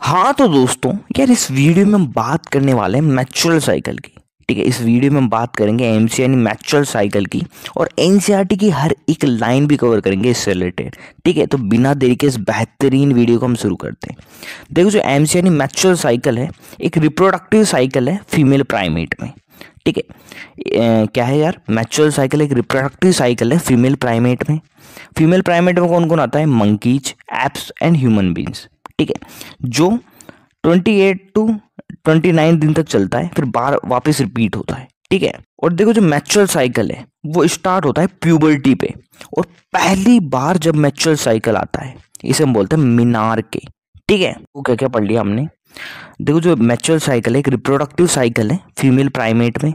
हाँ तो दोस्तों यार इस वीडियो में हम बात करने वाले हैं मैचुरल साइकिल की। ठीक है, इस वीडियो में हम बात करेंगे एमसी यानी मैचुरल साइकिल की और एनसीईआरटी की हर एक लाइन भी कवर करेंगे इससे रिलेटेड। ठीक है, तो बिना देरी के इस बेहतरीन वीडियो को हम शुरू करते हैं। देखो, जो एमसी यानी मैचुरल साइकिल है एक रिप्रोडक्टिव साइकिल है फीमेल प्राइमेट में। ठीक है, क्या है यार, मैचुरल साइकिल एक रिप्रोडक्टिव साइकिल है फीमेल प्राइमेट में। फीमेल प्राइमेट में कौन कौन आता है? Monkeys, apps and human beings. ठीक है, जो 28 टू 29 दिन तक चलता है, फिर बार वापस रिपीट होता है। ठीक है, और देखो जो मैचुरल साइकिल है वो स्टार्ट होता है प्यूबर्टी पे, और पहली बार जब मैचुरल साइकिल आता है इसे हम बोलते हैं मीनार के। ठीक है, वो क्या क्या पढ़ लिया हमने। देखो, जो मैचुरल साइकिल है एक रिप्रोडक्टिव साइकिल है फीमेल प्राइमेट में,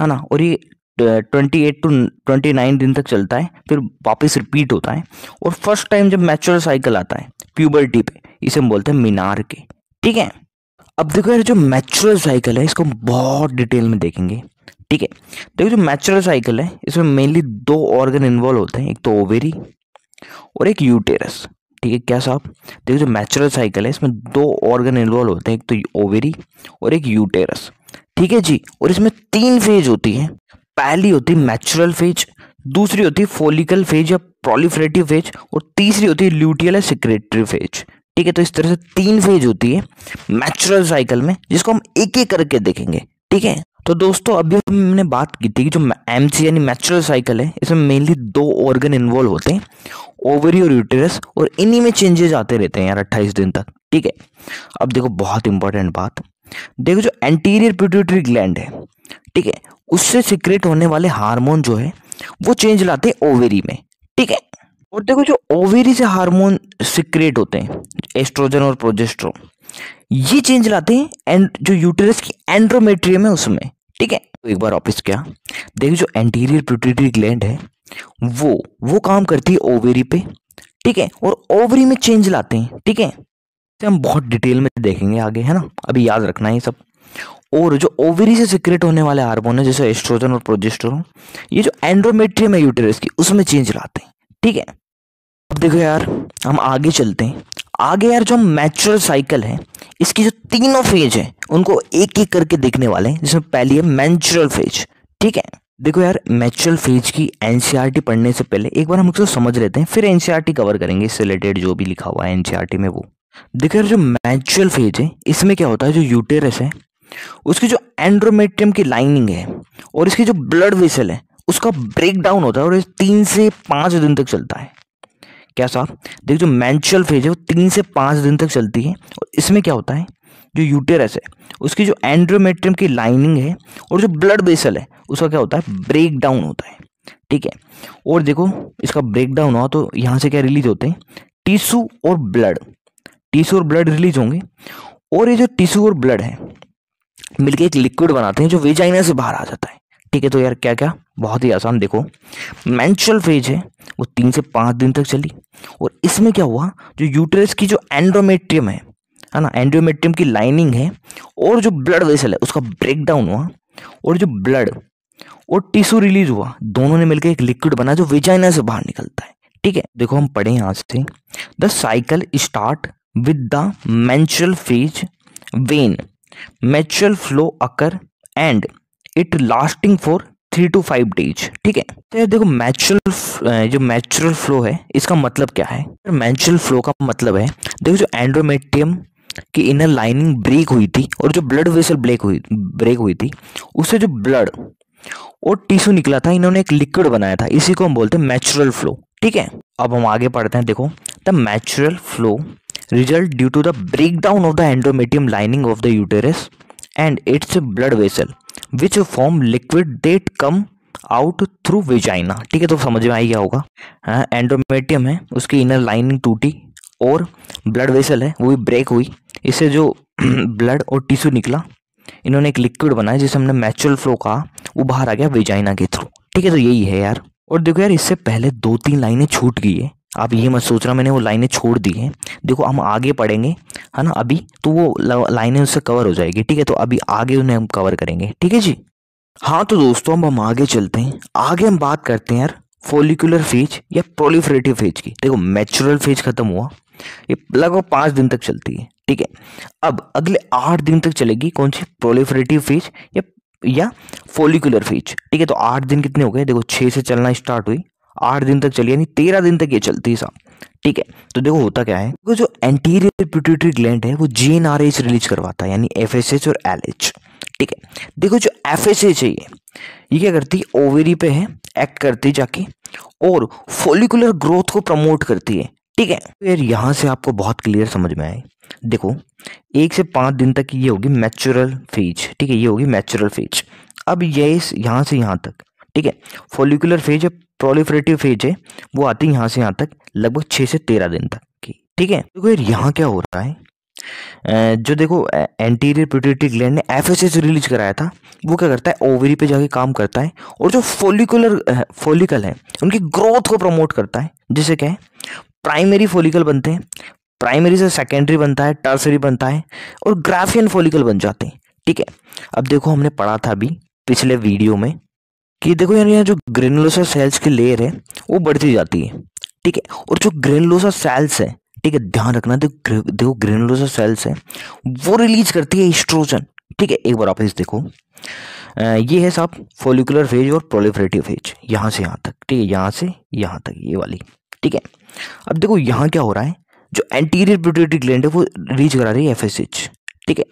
है ना, और ये 28 टू 29 दिन तक चलता है, फिर वापस रिपीट होता है। और फर्स्ट टाइम जब मैचुरल साइकिल आता है प्यूबर्टी पे इसे हम बोलते हैं मीनार के। ठीक है, अब देखो यार जो मैचुरल साइकिल है इसको हम बहुत डिटेल में देखेंगे। ठीक है, देखो जो मैचुरल साइकिल है इसमें मेनली दो ऑर्गन इन्वॉल्व होते हैं, एक तो ओवेरी और एक यूटेरस। ठीक है क्या साहब, देखो जो मैचुरल साइकिल है इसमें दो ऑर्गन इन्वॉल्व होते हैं, एक तो ओवेरी और एक यूटेरस। ठीक है जी, और इसमें तीन फेज होती है। पहली होती है मैचुरल फेज, दूसरी होती है फॉलिकल फेज या प्रोलिफरेटिव फेज, और तीसरी होती है ल्यूटियल या सिक्रेटरी फेज। ठीक है, तो इस तरह से तीन फेज होती है मैचुरल साइकिल में, जिसको हम एक एक करके देखेंगे। ठीक है, तो दोस्तों अभी हमने बात की थी कि जो एमसी यानी मैचुरल साइकिल है इसमें मेनली दो ऑर्गन इन्वॉल्व होते हैं, ओवरी और यूटेरस, और इन्हीं में चेंजेस आते रहते हैं यार 28 दिन तक। ठीक है, अब देखो बहुत इंपॉर्टेंट बात, देखो जो एंटीरियर पिट्यूटरी ग्लैंड है, ठीक है, उससे सिक्रेट होने वाले हार्मोन जो है वो चेंज लाते हैं ओवेरी में। ठीक है, और देखो जो ओवेरी से हार्मोन सिक्रेट होते हैं एस्ट्रोजन और प्रोजेस्टेरोन, ये चेंज लाते हैं एंड जो यूटेरस की एंड्रोमेट्रियम है उसमें। ठीक है, तो एक बार वापस क्या, देखो जो एंटीरियर पिट्यूटरी ग्लैंड है वो काम करती है ओवेरी पे। ठीक है, और ओवरी में चेंज लाते हैं। ठीक है, तो हम बहुत डिटेल में देखेंगे आगे, है ना, अभी याद रखना है ये सब। और जो ओवरी से सिक्रेट होने वाले हार्मोन है जैसे एस्ट्रोजन और प्रोजेस्टेरोन, ये जो एंड्रोमेट्रियम है यूटेरस की उसमें चेंज लाते हैं। ठीक है, अब देखो यार हम आगे चलते हैं। आगे यार जो मैचुरल साइकिल है इसकी जो तीनों फेज है उनको एक एक करके देखने वाले हैं, जिसमें पहली है मैचुरल फेज। ठीक है, देखो यार मैचुरल फेज की एनसीईआरटी पढ़ने से पहले एक बार हम उसको समझ लेते हैं, फिर एनसीईआरटी कवर करेंगे इससे रिलेटेड जो भी लिखा हुआ है एनसीईआरटी में वो। देखो यार जो मैचुरल फेज है इसमें क्या होता है, जो यूटेरस है उसकी जो एंड्रोमेट्रियम की लाइनिंग है और इसकी जो ब्लड वेसल है उसका ब्रेक डाउन होता है, और ये 3 से 5 दिन तक चलता है। क्या साहब, देखो जो मैचुरल फेज है वो 3 से 5 दिन तक चलती है, और इसमें क्या होता है, जो यूटेरस है उसकी जो एंड्रोमेट्रियम की लाइनिंग है और जो ब्लड वेसल है उसका क्या होता है, ब्रेक डाउन होता है। ठीक है, और देखो इसका ब्रेक डाउन हुआ तो यहाँ से क्या रिलीज होते हैं, टिश्यू और ब्लड। टिश्यू और ब्लड रिलीज होंगे, और ये जो टिश्यू और ब्लड है मिलके एक लिक्विड बनाते हैं जो वेजाइना से बाहर आ जाता है। ठीक है, तो यार क्या क्या, बहुत ही आसान। देखो मेंस्ट्रुअल फेज है वो 3 से 5 दिन तक चली, और इसमें क्या हुआ, जो यूटेरस की जो एंड्रोमेट्रियम है ना, एंड्रोमेट्रियम की लाइनिंग है और जो ब्लड वेसल है उसका ब्रेक डाउन हुआ, और जो ब्लड और टिश्यू रिलीज हुआ, दोनों ने मिलकर एक लिक्विड बना जो वेजाइना से बाहर निकलता है। ठीक है, देखो हम पढ़े यहाँ से, the cycle start with the menstrual phase when menstrual flow occur and it lasting for 3 to 5 days। ठीक है, तो देखो जो मैचुरल फ्लो है इसका मतलब क्या है, मैचुरल फ्लो का मतलब है, देखो जो एंड्रोमेट्रियम की इनर लाइनिंग ब्रेक हुई थी और जो ब्लड वेसल ब्रेक हुई थी, उससे जो ब्लड और टिश्यू निकला था, इन्होंने एक लिक्विड बनाया था, इसी को हम बोलते हैं मैचुरल फ्लो। ठीक है, अब हम आगे पढ़ते हैं। देखो the menstrual flow result due to the breakdown of the endometrium lining of the uterus and its blood vessel which form liquid that come out through vagina। ठीक है, तो समझ में आई गया होगा। हाँ, एंडोमेट्रियम है उसकी इनर लाइनिंग टूटी और ब्लड वेसल है वो भी ब्रेक हुई, इससे जो ब्लड और टिश्यू निकला, इन्होंने एक लिक्विड बनाया जिसे हमने मैचुरल फ्लो कहा, वो बाहर आ गया वेजाइना के थ्रू। ठीक है, तो यही है यार। और देखो यार इससे पहले 2-3 लाइनें छूट गई है, आप ये मत सोचना मैंने वो लाइनें छोड़ दी हैं। देखो हम आगे पढ़ेंगे, है ना, अभी तो वो लाइनें उससे कवर हो जाएगी। ठीक है, तो अभी आगे उन्हें हम कवर करेंगे। ठीक है जी। हाँ तो दोस्तों अब हम आगे चलते हैं। आगे हम बात करते हैं यार फॉलिकुलर फेज या प्रोलिफरेटिव फेज की। देखो मैचुरल फेज खत्म हुआ, ये लगभग 5 दिन तक चलती है। ठीक है, अब अगले 8 दिन तक चलेगी कौन सी, प्रोलिफरेटिव फेज या फोलिकुलर फेज। ठीक है, तो 8 दिन कितने हो गए, देखो 6 से चलना स्टार्ट हुई, 8 दिन तक चली, यानी 13 दिन तक ये चलती है साहब। ठीक है, तो देखो होता क्या है, देखो जो एंटीरियर पिट्यूटरी ग्लैंड है वो जीएनआरएच रिलीज करवाता है, यानी एफएसएच और एलएच। ठीक है, देखो जो एफएसएच है ये क्या करती है, ओवेरी पे है, एक्ट करती है जाके और फोलिकुलर ग्रोथ को प्रमोट करती है। ठीक है, फिर यहाँ से आपको बहुत क्लियर समझ में आए, देखो 1 से 5 दिन तक ये होगी मैच्योरल फेज। ठीक है, ये होगी मैच्योरल फेज। अब ये यहाँ से यहाँ तक, ठीक है, फोलिकुलर फेज है, प्रोलिफरेटिव फेज है, वो आती है यहाँ से यहाँ तक लगभग 6 से 13 दिन तक की। ठीक है, देखो यार यहाँ क्या हो रहा है, जो देखो एंटीरियर पिट्यूटरी ग्लैंड ने एफएसएच रिलीज कराया था, वो क्या करता है, ओवरी पे जाके काम करता है और जो फोलिकल है उनकी ग्रोथ को प्रमोट करता है, जिससे क्या है, प्राइमरी फोलिकल बनते हैं, प्राइमरी से सेकेंडरी बनता है, टर्सरी बनता है और ग्राफियन फोलिकल बन जाते हैं। ठीक है, अब देखो हमने पढ़ा था अभी पिछले वीडियो में कि देखो यार यहाँ जो ग्रेनुलोसा सेल्स की लेयर है वो बढ़ती जाती है। ठीक है, और जो ग्रेनुलोसा सेल्स है, ठीक है, ध्यान रखना, देखो ग्रेनुलोसा सेल्स है वो रिलीज करती है एस्ट्रोजन। ठीक है, एक बार वापस देखो, ये है साहब फोलिकुलर फेज और प्रोलिफरेटिव फेज, यहाँ से यहाँ तक। ठीक है, यहाँ से यहाँ तक ये वाली। ठीक है, अब देखो यहाँ क्या हो रहा है, जो एंटीरियर पिट्यूटरी ग्लैंड है वो रिलीज करा रही है एफएसएच। ठीक है,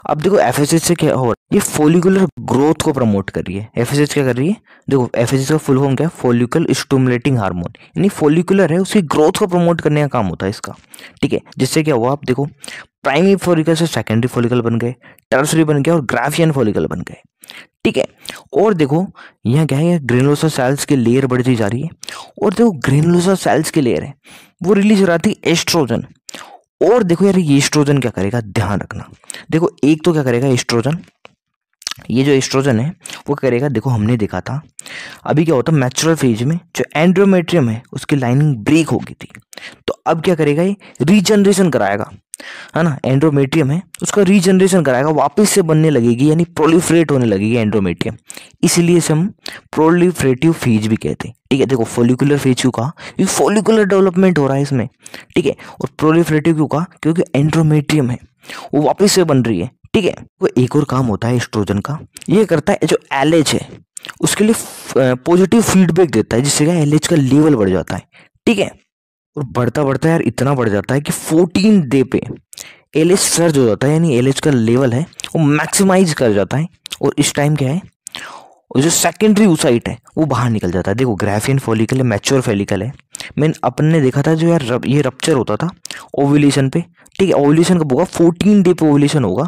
अब देखो एफएसएच से क्या हो रहा है, ये फोलिकुलर ग्रोथ को प्रमोट कर रही है। एफएसएच क्या कर रही है, देखो एफएसएच का फुल फॉर्म क्या है, फोलिकल स्टिमुलेटिंग हार्मोन, यानी फोलिकुलर है उसकी ग्रोथ को प्रमोट करने का काम होता है इसका। ठीक है, जिससे क्या हुआ, आप देखो प्राइमरी फोलिकल से सेकेंडरी फोलिकल बन गए, टर्सरी बन गया और ग्राफियन फोलिकल बन गए। ठीक है, और देखो यहाँ क्या है, ग्रेनुलोसा सेल्स की लेयर बढ़ती जा रही है और देखो ग्रेनुलोसा सेल्स की लेयर है वो रिलीज कराती है एस्ट्रोजन। और देखो यार ये एस्ट्रोजन क्या करेगा, ध्यान रखना, देखो एक तो क्या करेगा एस्ट्रोजन, ये जो एस्ट्रोजन है वो करेगा, देखो हमने देखा था अभी क्या होता है, मैच्योरल फेज में जो एंड्रोमेट्रियम है उसकी लाइनिंग ब्रेक हो गई थी, तो अब क्या करेगा, ये रीजनरेशन कराएगा, है ना, एंड्रोमेट्रियम है उसका रीजनरेशन कराएगा, वापस से बनने लगेगी, यानी प्रोलिफरेट होने लगेगी एंड्रोमेट्रियम, इसीलिए इसे हम प्रोलिफरेटिव फेज भी कहते हैं। ठीक है, देखो फोलिकुलर फेज क्यों कहा, क्योंकि फोलिकुलर डेवलपमेंट हो रहा है इसमें। ठीक है, और प्रोलिफरेटिव क्यों कहा, क्योंकि एंड्रोमेट्रियम है वो वापस से बन रही है। ठीक है, वो एक और काम होता है एस्ट्रोजन का, ये करता है जो एलएच है उसके लिए पॉजिटिव फीडबैक देता है, जिससे क्या एलएच का लेवल बढ़ जाता है। ठीक है, और बढ़ता बढ़ता यार इतना बढ़ जाता है कि 14 डे पे एलएच सर्ज हो जाता है, यानी एलएच का लेवल है वो मैक्सिमाइज कर जाता है और इस टाइम क्या है, और जो सेकेंडरी oocyte है वो बाहर निकल जाता है। देखो ग्राफियन फॉलिकल है, मैच्योर फॉलिकल है, मैंने अपन ने देखा था जो यार ये रप्चर होता था ओव्यूलेशन पे। ठीक है, ओव्यूलेशन कब होगा, 14 डे पे ओव्यूलेशन होगा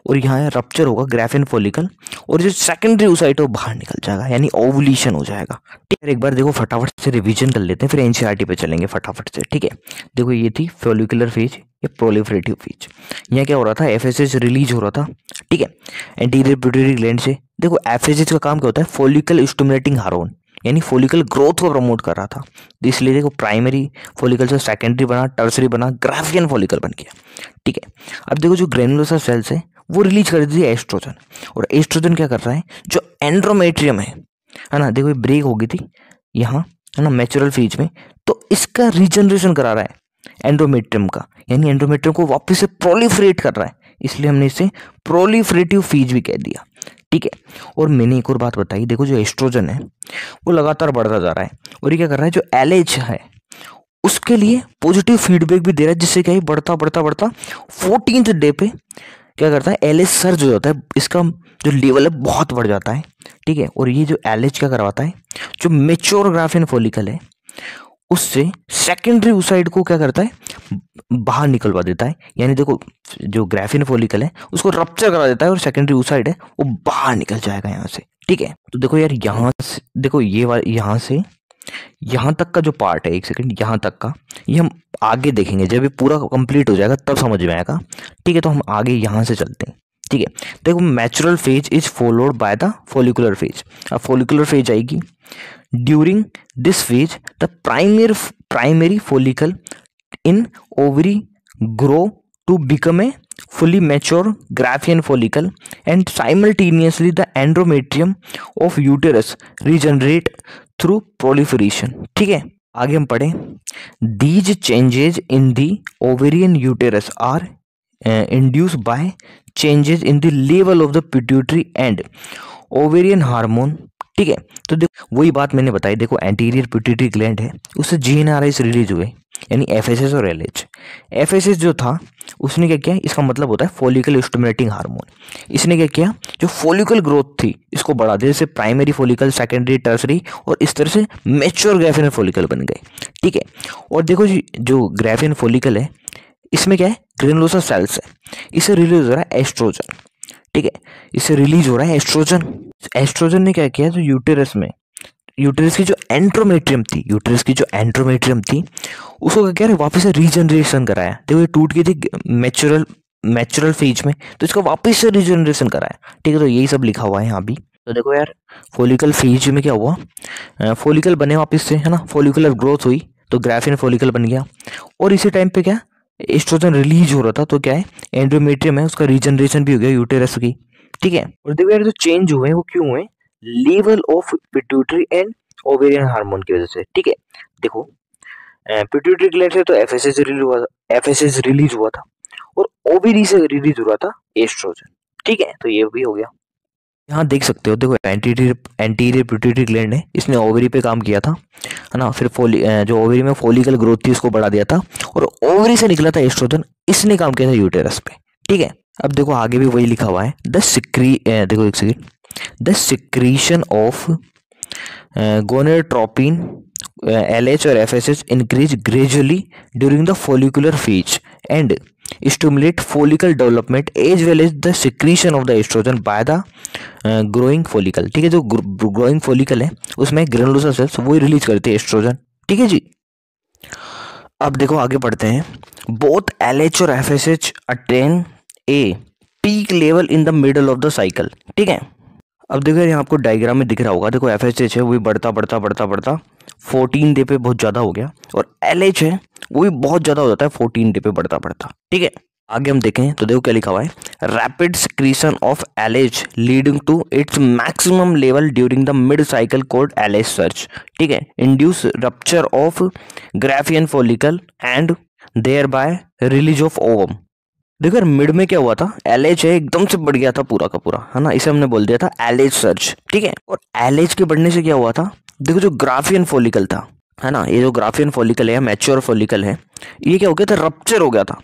और यहाँ रप्चर होगा ग्राफियन फॉलिकल और जो सेकेंडरी oocyte है वो बाहर निकल जाएगा, यानी ओव्यूलेशन हो जाएगा। ठीक है, एक बार देखो फटाफट से रिवीजन कर लेते हैं, फिर एनसीईआरटी पे चलेंगे फटाफट से। ठीक है, देखो ये थी फॉलिकुलर फेज, ये प्रोलिफरेटिव फेज। यहाँ क्या हो रहा था, एफएसएच रिलीज हो रहा था। ठीक है, एंटीरियर पिट्यूटरी ग्लैंड से। देखो एफएसएच का काम क्या होता है, फोलिकल स्टिमुलेटिंग हार्मोन, यानी फोलिकल ग्रोथ को प्रमोट कर रहा था, इसलिए देखो प्राइमरी फोलिकल से सेकेंडरी बना, टर्सरी बना, ग्राफियन फोलिकल बन गया। ठीक है, अब देखो जो ग्रेनुलोसा सेल्स है वो रिलीज कर दी है एस्ट्रोजन, और एस्ट्रोजन क्या कर रहा है, जो एंड्रोमेट्रियम है ना, देखो ये ब्रेक हो गई थी यहाँ, है ना, मैच्योरल फेज में, तो इसका रीजनरेशन करा रहा है एंड्रोमेट्रियम का, यानी एंड्रोमेट्रियम को वापस से प्रोलिफरेट कर रहा है, इसलिए हमने इसे प्रोलिफरेटिव फेज भी कह दिया। ठीक है, और मैंने एक और बात बताई, देखो जो एस्ट्रोजन है वो लगातार बढ़ता जा रहा है और ये क्या कर रहा है, जो एलएच है उसके लिए पॉजिटिव फीडबैक भी दे रहा है, जिससे क्या है, बढ़ता बढ़ता बढ़ता 14th डे पे क्या करता है, एलएच सर्ज हो जाता है, इसका जो लेवल है बहुत बढ़ जाता है। ठीक है, और ये जो एलएच क्या करवाता है, जो मेच्योर ग्राफियन फॉलिकल है उससे सेकेंडरी oocyte को क्या करता है, बाहर निकलवा देता है, यानी देखो जो ग्राफियन फॉलिकल है उसको रप्चर करा देता है और सेकेंडरी oocyte है वो बाहर निकल जाएगा यहाँ से। ठीक है, तो देखो यार यहाँ से देखो ये यहाँ से यहाँ तक का जो पार्ट है, एक सेकंड, यहाँ तक का ये हम आगे देखेंगे, जब ये पूरा कंप्लीट हो जाएगा तब समझ में आएगा। ठीक है, तो हम आगे यहाँ से चलते हैं। ठीक है, देखो menstrual phase is followed by the follicular phase. अब फॉलिकुलर फेज आएगी, during this phase the primary follicle in ovary grow to become a fully mature Graafian follicle, and simultaneously the endometrium of uterus regenerate through proliferation. ठीक है, आगे हम पढ़ें, these changes in the ovarian uterus are induce by changes in the level of the pituitary and ovarian hormone. ठीक है, तो देखो वही बात मैंने बताई, देखो एंटीरियर पिट्यूटरी ग्लैंड है, उससे जीएनआरआईस रिलीज हुए, यानी एफएसएस और एलएच। एफएसएस जो था उसने क्या किया, इसका मतलब होता है फॉलिकल स्टिमुलेटिंग हार्मोन। इसने क्या किया, जो फॉलिकल ग्रोथ थी इसको बढ़ा दिया, जैसे प्राइमरी फॉलिकल, सेकेंडरी, टर्सरी, और इस तरह से मैच्योर ग्राफियन फॉलिकल बन गए। ठीक है, और देखो जी जो ग्राफियन फॉलिकल है इसमें क्या है, ग्रेनुलोसा सेल्स है, इससे रिलीज हो रहा है एस्ट्रोजन। ठीक है, इससे रिलीज हो रहा है एस्ट्रोजन। एस्ट्रोजन ने क्या किया, जो यूटेरस में, यूटेरस की जो एंड्रोमेट्रियम थी, यूटेरस की जो एंड्रोमेट्रियम थी उसको क्या किया, वापस से रीजनरेशन कराया। देखो ये टूट गई थी मैच्योरल फेज में, तो इसका वापस से रीजनरेशन कराया। ठीक है, तो यही सब लिखा हुआ है यहाँ भी। तो देखो यार फॉलिकल फेज में क्या हुआ, फॉलिकल बने वापस से, है ना, फॉलिकुलर ग्रोथ हुई तो ग्राफियन फॉलिकल बन गया, और इसी टाइम पे क्या एस्ट्रोजन रिलीज हो रहा था, तो क्या है एंड्रोमेट्रियम है उसका रीजनरेशन भी हो गया यूटेरस की। ठीक है, और देखो यार जो चेंज हुए वो क्यों हुए, level of pituitary and ovarian hormone की वजह से। ठीक है, देखो पिट्यूटरी ग्लैंड से तो एफएसएस रिलीज हुआ था, और ओवेरी से रिलीज हुआ था एस्ट्रोजन। ठीक है, तो ये भी हो गया। यहाँ देख सकते हो, देखो एंटीरियर पिट्यूटरी ग्लैंड है, इसने ओवरी पे काम किया था, है ना, फिर जो ओवरी में फॉलिकल ग्रोथ थी उसको बढ़ा दिया था, और ओवरी से निकला था एस्ट्रोजन, इसने काम किया था यूटेरस पे। ठीक है, अब देखो आगे भी वही लिखा हुआ है, देखो एक second, the secretion of gonadotropin LH और FSH increase gradually during the follicular phase and stimulate follicle development as well as the secretion of the estrogen by the growing follicle। ठीक है, जो ग्रोइंग follicle है उसमें granulosa cells वो release करते हैं oestrogen. ठीक है जी, अब देखो आगे पढ़ते हैं, बोथ LH और FSH attain a peak level in the middle of the cycle. ठीक है, अब देखो यहाँ आपको डायग्राम में दिख रहा होगा, देखो FSH है वो भी बढ़ता बढ़ता बढ़ता बढ़ता 14 डे पे बहुत ज़्यादा हो गया, और LH है वो भी बहुत ज़्यादा हो जाता है 14 डे पे बढ़ता बढ़ता। ठीक है, आगे हम देखें तो देखो क्या लिखा हुआ है, rapid secretion of LH leading to its maximum level during the mid cycle called LH surge. ठीक है, induce rupture of Graafian follicle and thereby release of ovum. देखो यार मिड में क्या हुआ था, LH है एकदम से बढ़ गया था पूरा का पूरा, है ना, इसे हमने बोल दिया था LH सर्च। ठीक है, और LH के बढ़ने से क्या हुआ था, देखो जो ग्राफियन फॉलिकल था, है ना, ये जो ग्राफियन फॉलिकल है, मैच्योर फॉलिकल है, ये क्या हो गया था, रप्चर हो गया था,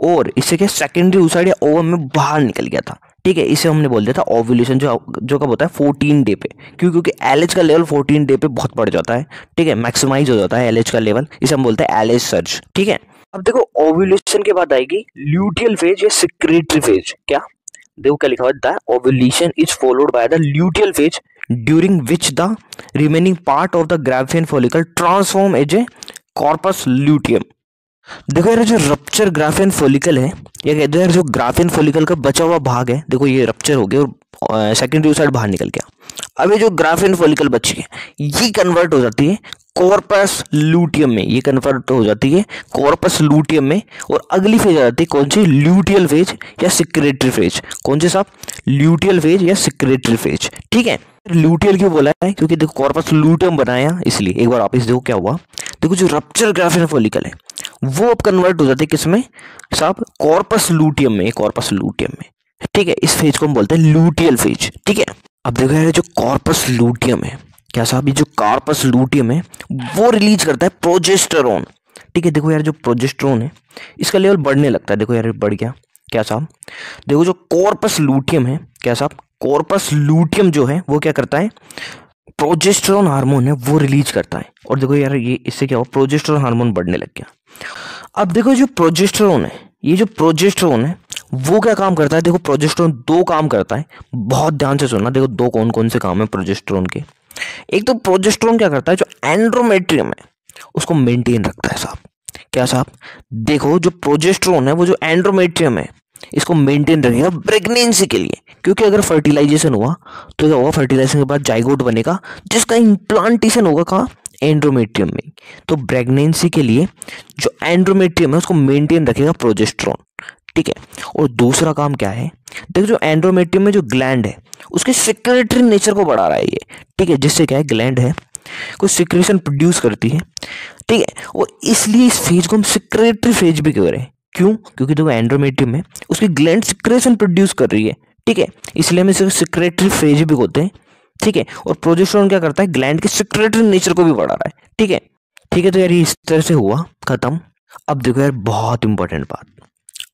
और इससे क्या सेकेंडरी oocyte या ओवम में बाहर निकल गया था। ठीक है, इसे हमने बोल दिया था ओव्यूलेशन, जो कब होता है 14 डे पे, क्योंकि LH का लेवल 14 डे पे बहुत बढ़ जाता है। ठीक है, मैक्सिमाइज हो जाता है LH का लेवल, इसे हम बोलते हैं LH सर्च। ठीक है, अब देखो ओव्यूलेशन के बाद आएगी ल्यूटियल फेज या सिक्रेटरी फेज। क्या देखो क्या लिखा हुआ है, the ovulation is followed by the luteal phase during which the remaining part of the Graafian follicle transform as a corpus luteum. देखो यार जो रप्चर ग्राफियन फॉलिकल है, या कहते हैं जो ग्राफियन फॉलिकल का बचा हुआ भाग है, देखो ये रप्चर हो गया और सेकेंडरी oocyte बाहर निकल गया। अब ये जो ग्राफियन फॉलिकल बची है ये कन्वर्ट हो जाती है कॉर्पस लूटियम में, ये कन्वर्ट हो जाती है कॉर्पस लूटियम में, और अगली फेज आ जाती है कौन सी, ल्यूटियल फेज या सिक्रेटरी फेज। कौन से साहब, ल्यूटियल फेज या सिक्रेटरी फेज। ठीक है, ल्यूटियल क्यों बोला है, क्योंकि देखो कॉर्पस लूटियम बनाया इसलिए। एक बार वापस देखो क्या हुआ, देखो जो रप्चर ग्राफियन फॉलिकल है वो अब कन्वर्ट हो जाती है किसमें साहब, कॉर्पस लूटियम में, कॉर्पस लूटियम में। ठीक है, इस फेज को हम बोलते हैं लूटियल फेज। ठीक है, अब देखो यार जो कॉर्पस लूटियम है, क्या साहब, ये जो कॉर्पस लूटियम है वो रिलीज करता है प्रोजेस्टेरोन। ठीक है, देखो यार जो प्रोजेस्टेरोन है इसका लेवल बढ़ने लगता है, देखो यार बढ़ गया। क्या साहब, देखो जो कॉर्पस लूटियम है, क्या साहब, कॉर्पस लूटियम जो है वो क्या करता है, प्रोजेस्टेरोन हार्मोन है वो रिलीज करता है, और देखो यार ये इससे क्या हुआ, प्रोजेस्टेरोन हार्मोन बढ़ने लग गया। अब देखो जो प्रोजेस्टेरोन है, ये जो प्रोजेस्टेरोन है वो क्या काम करता है, देखो प्रोजेस्टेरोन दो काम करता है, बहुत ध्यान से सुनना, देखो दो कौन कौन से काम है प्रोजेस्टेरोन के। एक तो प्रोजेस्टेरोन क्या करता है, जो एंड्रोमेट्रियम है उसको मेंटेन रखता है साहब। क्या साहब, देखो जो प्रोजेस्टेरोन है वो जो एंड्रोमेट्रियम है इसको मेंटेन रखेगा प्रेगनेंसी के लिए, क्योंकि अगर फर्टिलाइजेशन हुआ तो क्या होगा, फर्टिलाइजेशन के बाद जाइगोट बनेगा जिसका इम्प्लांटेशन होगा कहाँ, एंड्रोमेट्रियम में। तो प्रेगनेंसी के लिए जो एंड्रोमेट्रियम है उसको मेंटेन रखेगा प्रोजेस्टेरोन। ठीक है, और दूसरा काम क्या है, देखो जो एंड्रोमेट्रियम में जो ग्लैंड है उसके सेक्रेटरी नेचर को बढ़ा रहा है ये। ठीक है, जिससे क्या है, ग्लैंड है कुछ सिक्रेशन प्रोड्यूस करती है, ठीक है। और इसलिए इस फेज को हम सिक्रेटरी फेज भी कह रहे हैं। क्यों? क्योंकि देखो एंड्रोमेट्रियम में उसकी ग्लैंड सिक्रेशन प्रोड्यूस कर रही है, ठीक है, इसलिए हम इसे सिक्रेटरी फेज भी कहते हैं, ठीक है। और प्रोजेस्टेरोन क्या करता है? ग्लैंड के सिक्रेटरी नेचर को भी बढ़ा रहा है, ठीक है। ठीक है, तो यार ये इस तरह से हुआ खत्म। अब देखो यार बहुत इंपॉर्टेंट बात,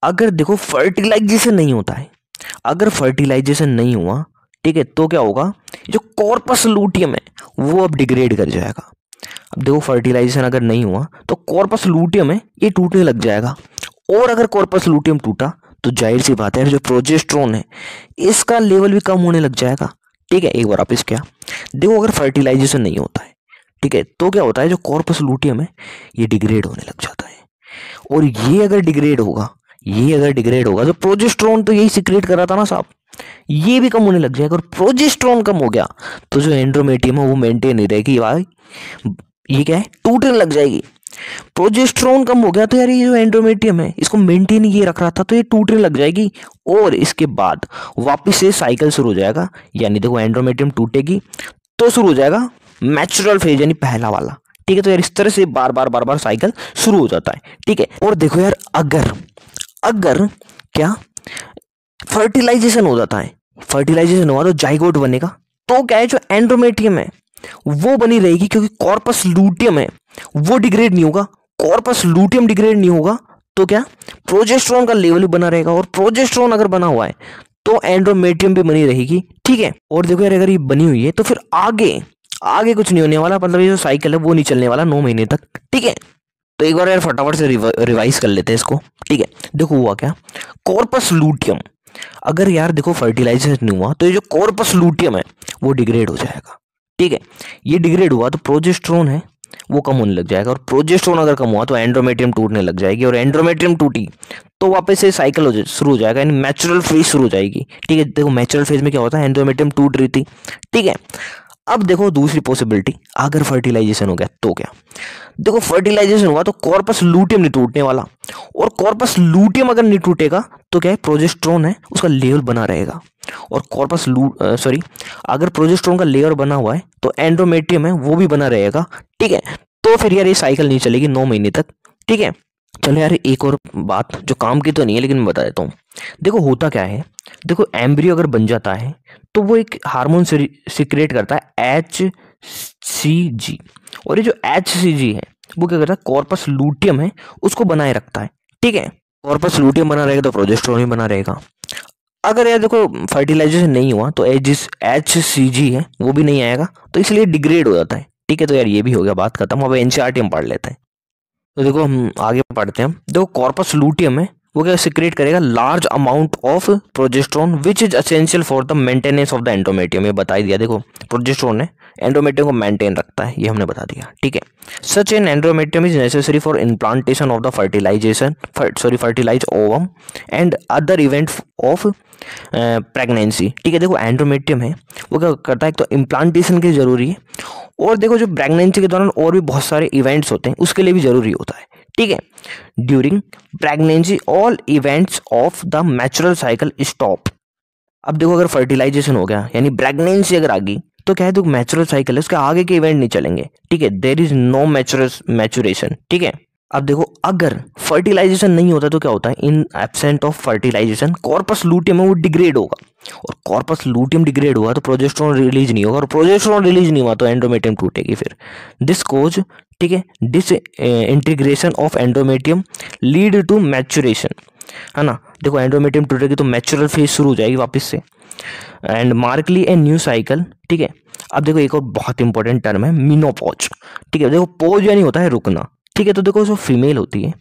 अगर देखो फर्टिलाइजेशन नहीं होता है, अगर फर्टिलाइजेशन नहीं हुआ, ठीक है, तो क्या होगा? जो कॉर्पस लूटियम है वो अब डिग्रेड कर जाएगा। अब देखो फर्टिलाइजेशन अगर नहीं हुआ तो कॉर्पस लूटियम है ये टूटने लग जाएगा, और अगर कॉर्पस लूटियम टूटा तो जाहिर सी बात है जो प्रोजेस्टेरोन है इसका लेवल भी कम होने लग जाएगा, ठीक है। एक बार वापस क्या, देखो अगर फर्टिलाइजेशन नहीं होता है, ठीक है, तो क्या होता है? जो कॉर्पस लूटियम है ये डिग्रेड होने लग जाता है, और ये अगर डिग्रेड होगा, ये अगर डिग्रेड होगा तो प्रोजेस्टेरोन तो यही सिक्रेट कर रहा था ना साहब, ये भी कम होने लग जाएगा। और प्रोजेस्टेरोन कम हो गया तो जो एंड्रोमेट्रियम है वो मेंटेन नहीं रहेगी भाई, ये क्या है? टूटने लग जाएगी। प्रोजेस्टेरोन कम हो गया तो यार ये जो एंड्रोमेट्रियम है इसको मेंटेन ये रख रहा था तो ये टूटने लग जाएगी, और इसके बाद वापस से साइकिल शुरू हो जाएगा। यानी देखो एंड्रोमेट्रियम टूटेगी तो शुरू हो जाएगा मैच्योरल फेज यानी पहला वाला, ठीक है। तो यार इस तरह से बार बार साइकिल शुरू हो जाता है, ठीक है। और देखो यार अगर अगर क्या फर्टिलाइजेशन हो जाता है, फर्टिलाइजेशन हुआ तो जाइगोट बनेगा, तो क्या है? जो एंड्रोमेट्रियम है वो बनी रहेगी, क्योंकि कॉर्पस लूटियम है वो डिग्रेड नहीं होगा। कॉर्पस लूटियम डिग्रेड नहीं होगा तो क्या? प्रोजेस्टेरोन का लेवल भी बना रहेगा, और प्रोजेस्टेरोन अगर बना हुआ है तो एंड्रोमेट्रियम भी बनी रहेगी, ठीक है। और देखो यार अगर ये बनी हुई है तो फिर आगे आगे कुछ नहीं होने वाला, मतलब ये जो साइकिल है वो नहीं चलने वाला 9 महीने तक, ठीक है। तो एक बार यार फटाफट से रिवाइज कर लेते हैं इसको, ठीक है। देखो हुआ क्या, कॉर्पस लूटियम अगर यार देखो फर्टिलाइजेशन नहीं हुआ तो ये जो कॉर्पस लूटियम है वो डिग्रेड हो जाएगा, ठीक है। ये डिग्रेड हुआ तो प्रोजेस्टेरोन है वो कम होने लग जाएगा, और प्रोजेस्टेरोन अगर कम हुआ तो एंड्रोमेट्रियम टूटने लग जाएगी, और एंड्रोमेट्रियम टूटी तो वापस से साइकिल शुरू हो जाएगा, यानी मैच्योरल फेज शुरू हो जाएगी, ठीक है। देखो मैच्योरल फेज में क्या होता है? एंड्रोमेट्रियम टूट रही थी, ठीक है। अब देखो दूसरी पॉसिबिलिटी, अगर फर्टिलाइजेशन हो गया तो क्या? देखो फर्टिलाइजेशन हुआ तो कॉर्पस लूटियम नहीं टूटने वाला, और कॉर्पस लूटियम अगर नहीं टूटेगा तो क्या है? प्रोजेस्टेरोन है उसका लेवल बना रहेगा, और कॉर्पस सॉरी अगर प्रोजेस्टेरोन का लेयर बना हुआ है तो एंड्रोमेट्रियम है वो भी बना रहेगा, ठीक है। तो फिर यार ये साइकिल नहीं चलेगी 9 महीने तक, ठीक है। चलो यार एक और बात जो काम की तो नहीं है लेकिन मैं बता देता हूँ। देखो होता क्या है, देखो एम्ब्रियो अगर बन जाता है तो वो एक हार्मोन सिक्रेट करता है HCG, और ये जो HCG है वो क्या करता है? कॉर्पस लूटियम है उसको बनाए रखता है, ठीक है। कॉर्पस लूटियम बना रहेगा तो प्रोजेस्टेरोन भी बना रहेगा। अगर यार देखो फर्टिलाइजेशन नहीं हुआ तो HCG है वो भी नहीं आएगा, तो इसलिए डिग्रेड हो जाता है, ठीक है। तो यार ये भी हो गया, बात खत्म। अब एनसीईआरटी हम पढ़ लेते हैं। तो देखो हम आगे पढ़ते हैं। देखो कॉर्पस लूटियम है वो क्या सिक्रेट करेगा? Large amount of progesterone which is essential for the maintenance of the endometrium. ये बता ही दिया, देखो प्रोजेस्टेरोन है एंड्रोमेट्रियम को मेंटेन रखता है, ये हमने बता दिया, ठीक है। Such an endometrium is necessary for implantation of the fertilize ovum and other event of pregnancy, ठीक है। देखो एंड्रोमेट्रियम है वो क्या करता है? एक तो इम्प्लांटेशन के जरूरी है, और देखो जो प्रेगनेंसी के दौरान और भी बहुत सारे इवेंट्स होते हैं उसके लिए भी जरूरी होता है, ठीक है। During pregnancy all events of the menstrual cycle stop. अब देखो अगर फर्टिलाइजेशन हो गया यानी प्रेगनेंसी अगर आ गई तो क्या है? तो मैच्योरल साइकिल है उसके आगे के इवेंट नहीं चलेंगे, ठीक है। देयर इज नो मैच्योरेशन, ठीक है। अब देखो अगर फर्टिलाइजेशन नहीं होता तो क्या होता है? In absent of fertilization corpus luteum है वो डिग्रेड होगा, और कॉर्पस लूटियम डिग्रेड हुआ तो प्रोजेस्टेरोन रिलीज नहीं होगा, और प्रोजेस्टेरोन रिलीज नहीं हुआ तो एंड्रोमेट्रियम टूटेगी फिर। दिस कोज, ठीक है, disintegration of endometrium lead to maturation, है ना। देखो एंड्रोमेट्रियम टूटेगी तो मैच्योरल फेज शुरू हो जाएगी वापस से, and markedly a new cycle, ठीक है। अब देखो एक और बहुत इंपॉर्टेंट टर्म है मीनोपॉज, ठीक है। देखो पोज यानी होता है रुकना, ठीक है। तो देखो जो फीमेल होती है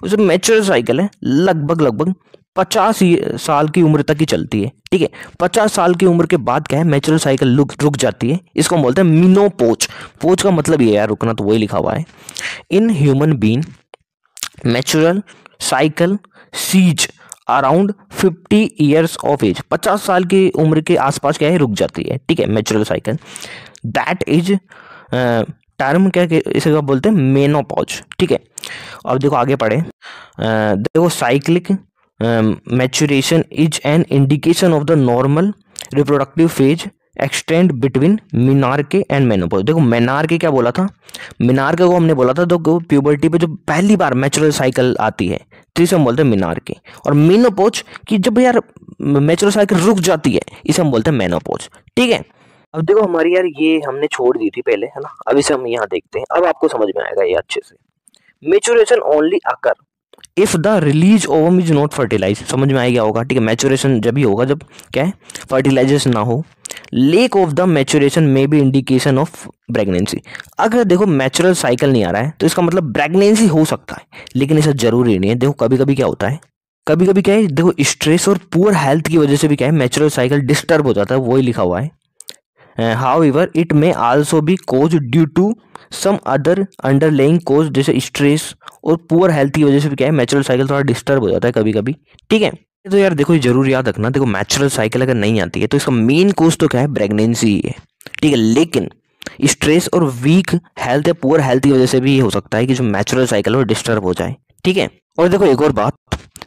उसमें मैच्योर साइकिल है लगभग 50 साल की उम्र तक ही चलती है, ठीक है। 50 साल की उम्र के बाद क्या है? मैच्योर साइकिल रुक जाती है, इसको हम बोलते हैं मीनोपॉज। पोज का मतलब ये है रुकना, तो वही लिखा हुआ है। In human being menstrual cycle cease around 50 years of age, 50 साल की उम्र के आसपास क्या है? रुक जाती है, ठीक है, मैच्योरल साइकिल। दैट इज टर्म क्या इसे क्या बोलते हैं? मेनोपॉज, ठीक है। अब देखो आगे पढ़े। देखो cyclic maturation is an indication of the normal reproductive phase extend between menarche and menopause. देखो मेनार्के क्या बोला था, मेनार्के को हमने बोला था तो प्यूबर्टी पे जो पहली बार मैचुरल साइकिल आती है तो इसे हम बोलते हैं मेनार्के। और मेनोपॉज कि जब यार मैचुरल साइकिल रुक जाती है इसे हम बोलते हैं मेनोपॉज। ठीक है, अब देखो हमारी यार ये हमने छोड़ दी थी पहले, है ना, अब इसे हम यहाँ देखते हैं, अब आपको समझ में आएगा ये अच्छे से। Maturation only occur if the release ovum is not fertilize. समझ में आ गया होगा, ठीक है। मैचुरेशन जब ही होगा जब क्या है, फर्टिलाइजेशन ना हो। लेक ऑफ द मैचुरेशन में भी इंडिकेशन ऑफ प्रेगनेंसी। अगर देखो मैचुरल साइकिल नहीं आ रहा है तो इसका मतलब प्रेगनेंसी हो सकता है, लेकिन ऐसा जरूरी नहीं है। देखो कभी कभी क्या होता है, कभी कभी क्या है, देखो स्ट्रेस और पुअर हेल्थ की वजह से भी क्या है मैचुरल साइकिल डिस्टर्ब हो जाता है, वही लिखा हुआ है। However, it may also be caused due to some other underlying cause, जैसे स्ट्रेस और पुअर हेल्थ की वजह से भी क्या है मैचुरल साइकिल थोड़ा डिस्टर्ब हो जाता है कभी कभी। ठीक है, तो यार देखो ये जरूर याद रखना, देखो मैचुरल साइकिल अगर नहीं आती है तो इसका मेन कोज तो क्या है, प्रेगनेंसी ही है। ठीक है, लेकिन स्ट्रेस और वीक हेल्थ या पुअर हेल्थ की वजह से भी ये हो सकता है कि जो मैचुरल साइकिल है वो डिस्टर्ब हो जाए। ठीक है, और देखो एक और बात,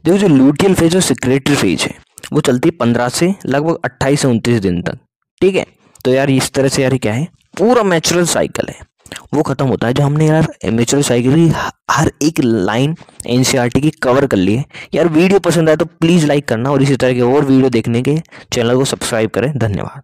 देखो जो लूटियल फेज और सिक्रेटरी फेज है वो चलती है 15 से लगभग 28 से 29 दिन तक। ठीक है, तो यार इस तरह से यार क्या है, पूरा मैचुरल साइकिल है वो खत्म होता है। जो हमने यार मैचुरल साइकिल की हर एक लाइन एनसीईआरटी की कवर कर ली है। यार वीडियो पसंद आए तो प्लीज़ लाइक करना और इसी तरह के और वीडियो देखने के चैनल को सब्सक्राइब करें। धन्यवाद।